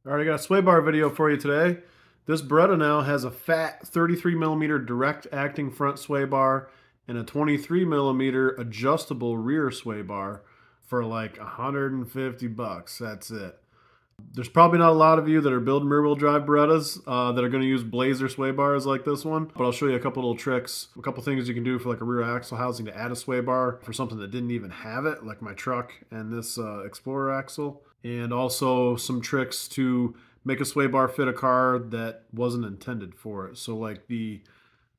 All right, I got a sway bar video for you today. This Beretta now has a fat 33 millimeter direct acting front sway bar and a 23 millimeter adjustable rear sway bar for like 150 bucks. That's it. There's probably not a lot of you that are building rear wheel drive Berettas that are going to use Blazer sway bars like this one, but I'll show you a couple little tricks, a couple things you can do for like a rear axle housing to add a sway bar for something that didn't even have it, like my truck and this Explorer axle, and also some tricks to make a sway bar fit a car that wasn't intended for it. So like the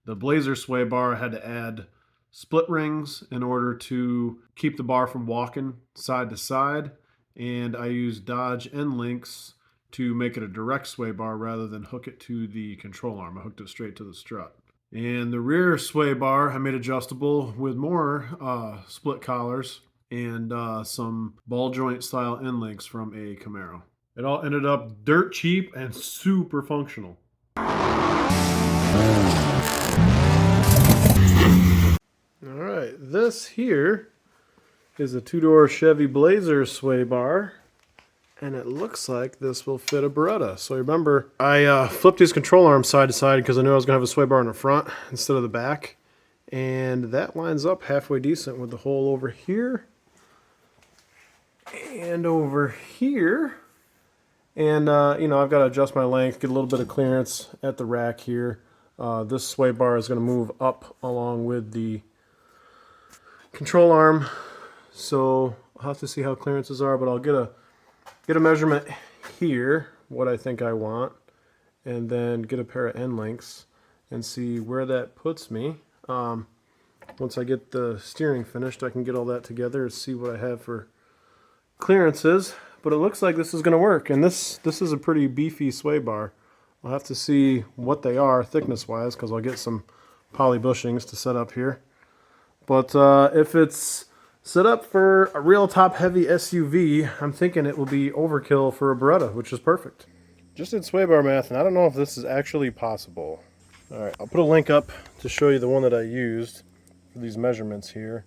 Blazer sway bar, I had to add split rings in order to keep the bar from walking side to side, and I used Dodge end links to make it a direct sway bar rather than hook it to the control arm. I hooked it straight to the strut. And the rear sway bar I made adjustable with more split collars and some ball joint style end links from a Camaro. It all ended up dirt cheap and super functional. All right, this here is a two-door Chevy Blazer sway bar, and it looks like this will fit a Beretta. So remember, I flipped these control arms side to side because I knew I was going to have a sway bar in the front instead of the back, and that lines up halfway decent with the hole over here and over here. And you know, I've got to adjust my length, get a little bit of clearance at the rack here. This sway bar is going to move up along with the control arm, so I'll have to see how clearances are, but I'll get a measurement here, what I think I want, and then get a pair of end links and see where that puts me. Once I get the steering finished, I can get all that together and see what I have for clearances. But it looks like this is going to work, and this is a pretty beefy sway bar. I'll have to see what they are thickness wise, because I'll get some poly bushings to set up here. But if it's set up for a real top heavy SUV, I'm thinking it will be overkill for a Beretta, which is perfect. Just did sway bar math, and I don't know if this is actually possible. Alright, I'll put a link up to show you the one that I used for these measurements here.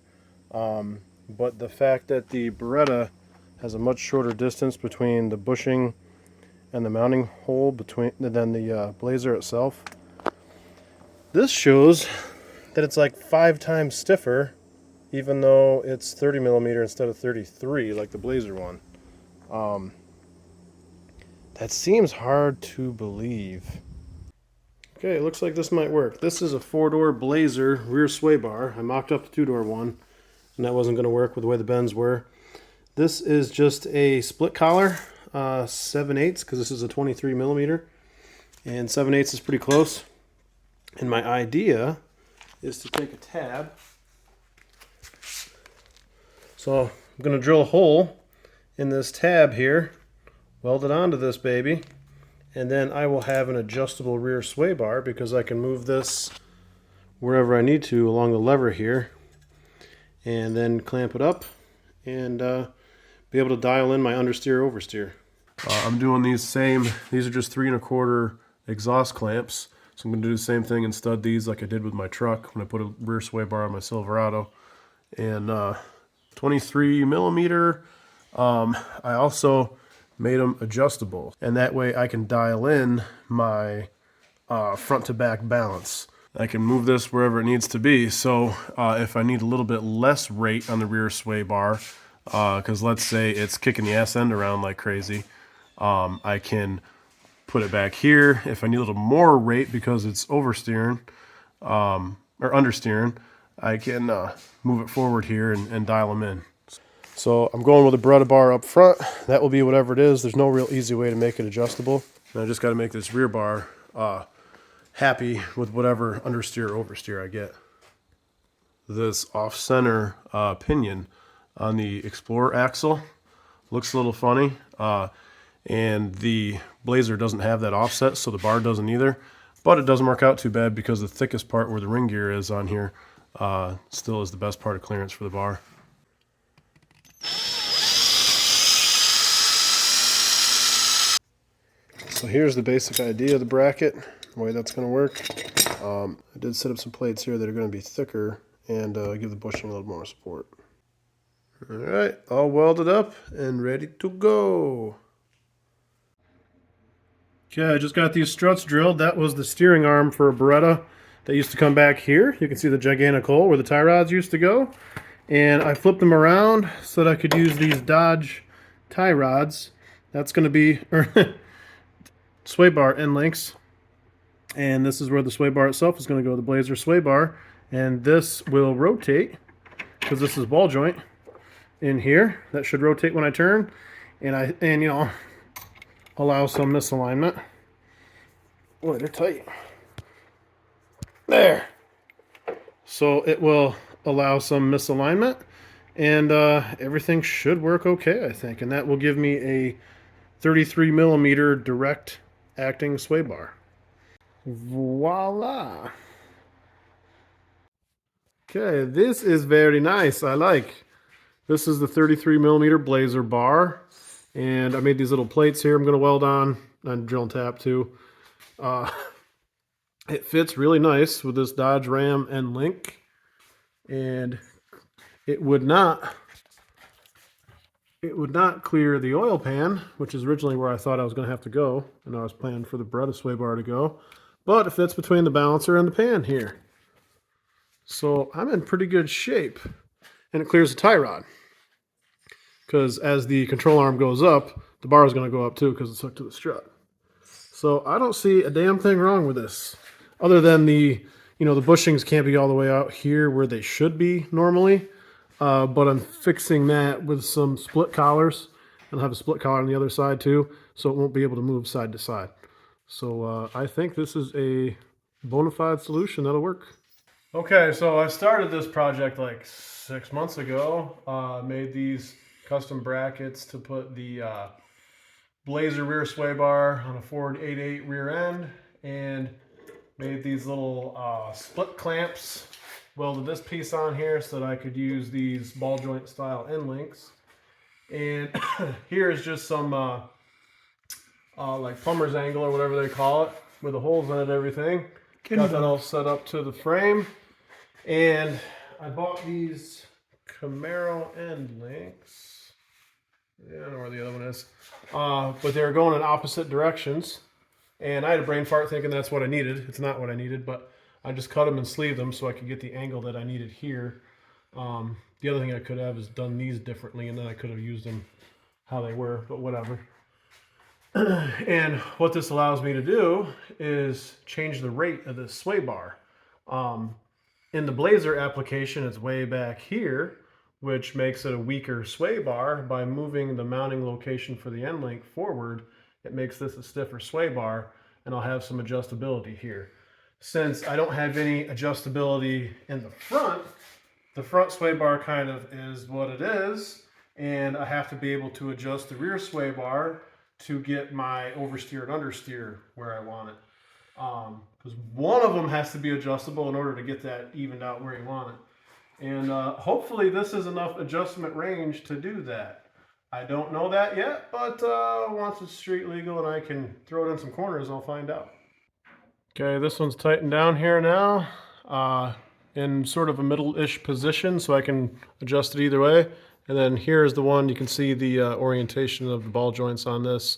But the fact that the Beretta has a much shorter distance between the bushing and the mounting hole than the Blazer itself. This shows that it's like 5 times stiffer, even though it's 30 millimeter instead of 33 like the Blazer one. That seems hard to believe. Okay, it looks like this might work. This is a 4-door Blazer rear sway bar. I mocked up the 2-door one, and that wasn't going to work with the way the bends were. This is just a split collar, 7/8, because this is a 23 millimeter, and 7/8 is pretty close. And my idea is to take a tab. So I'm going to drill a hole in this tab here, weld it onto this baby, and then I will have an adjustable rear sway bar because I can move this wherever I need to along the lever here, and then clamp it up and be able to dial in my understeer oversteer. I'm doing these are just 3 1/4 exhaust clamps. So I'm going to do the same thing and stud these like I did with my truck when I put a rear sway bar on my Silverado. And 23 millimeter, I also made them adjustable. And that way I can dial in my front to back balance. I can move this wherever it needs to be. So if I need a little bit less rate on the rear sway bar, because let's say it's kicking the ass end around like crazy, I can put it back here. If I need a little more rate because it's oversteering or understeering, I can move it forward here and dial them in. So I'm going with a Beretta bar up front. That will be whatever it is. There's no real easy way to make it adjustable. And I just got to make this rear bar happy with whatever understeer or oversteer I get. This off-center pinion on the Explorer axle looks a little funny. And the Blazer doesn't have that offset, so the bar doesn't either. But it doesn't work out too bad because the thickest part where the ring gear is on here still is the best part of clearance for the bar. So here's the basic idea of the bracket, the way that's going to work. I did set up some plates here that are going to be thicker and give the bushing a little more support. All right, all welded up and ready to go. Okay, I just got these struts drilled. That was the steering arm for a Beretta that used to come back here. You can see the gigantic hole where the tie rods used to go. And I flipped them around so that I could use these Dodge tie rods. That's going to be sway bar end links. And this is where the sway bar itself is going to go, the Blazer sway bar. And this will rotate, because this is ball joint in here. That should rotate when I turn. And you know, allow some misalignment. Boy, they're tight. There. So it will allow some misalignment, and everything should work okay, I think. And that will give me a 33 millimeter direct acting sway bar. Voila. Okay, this is very nice. I like. This is the 33 millimeter Blazer bar. And I made these little plates here I'm going to weld on drill and tap too. It fits really nice with this Dodge Ram end link. And it would not clear the oil pan, which is originally where I thought I was going to have to go. And I was planning for the Beretta sway bar to go. But it fits between the balancer and the pan here. So I'm in pretty good shape. And it clears the tie rod. Because as the control arm goes up, the bar is going to go up too because it's hooked to the strut. So I don't see a damn thing wrong with this. Other than the bushings can't be all the way out here where they should be normally. But I'm fixing that with some split collars. And I'll have a split collar on the other side too, so it won't be able to move side to side. So I think this is a bona fide solution that'll work. Okay, so I started this project like 6 months ago. Made these custom brackets to put the Blazer rear sway bar on a Ford 8.8 rear end, and made these little split clamps. Welded this piece on here so that I could use these ball joint style end links. And here is just some like plumber's angle or whatever they call it, with the holes in it and everything. Got that all set up to the frame. And I bought these Camaro end links. Yeah, I don't know where the other one is. But they were going in opposite directions. And I had a brain fart thinking that's what I needed. It's not what I needed, but I just cut them and sleeved them so I could get the angle that I needed here. The other thing I could have is done these differently, and then I could have used them how they were, but whatever. And what this allows me to do is change the rate of this sway bar. In the Blazer application, it's way back here, which makes it a weaker sway bar. By moving the mounting location for the end link forward, it makes this a stiffer sway bar, and I'll have some adjustability here. Since I don't have any adjustability in the front sway bar kind of is what it is, and I have to be able to adjust the rear sway bar to get my oversteer and understeer where I want it. Because one of them has to be adjustable in order to get that evened out where you want it. And hopefully this is enough adjustment range to do that. I don't know that yet, but once it's street legal and I can throw it in some corners, I'll find out. Okay, this one's tightened down here now in sort of a middle-ish position, so I can adjust it either way. And then here is the one, you can see the orientation of the ball joints on this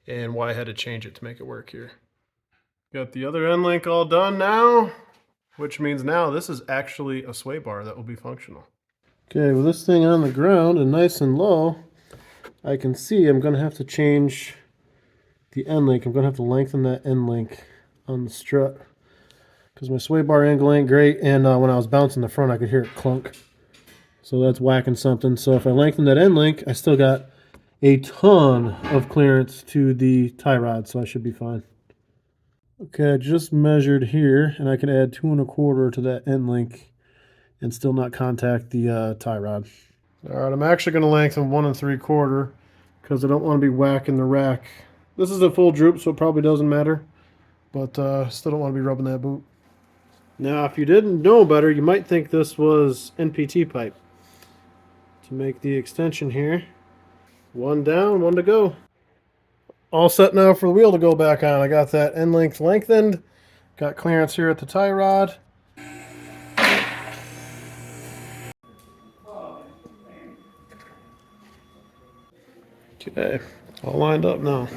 and why I had to change it to make it work here. Got the other end link all done now, which means now this is actually a sway bar that will be functional. Okay, with this thing on the ground and nice and low, I can see I'm going to have to change the end link. I'm going to have to lengthen that end link on the strut because my sway bar angle ain't great, and when I was bouncing the front I could hear it clunk. So that's whacking something. So if I lengthen that end link, I still got a ton of clearance to the tie rod, so I should be fine. Okay, I just measured here, and I can add 2 1/4 to that end link and still not contact the tie rod. All right, I'm actually going to lengthen 1 3/4 because I don't want to be whacking the rack. This is a full droop, so it probably doesn't matter, but still don't want to be rubbing that boot. Now, if you didn't know better, you might think this was NPT pipe. To make the extension here, 1 down, 1 to go. All set now for the wheel to go back on. I got that end length lengthened, got clearance here at the tie rod. Okay, all lined up now.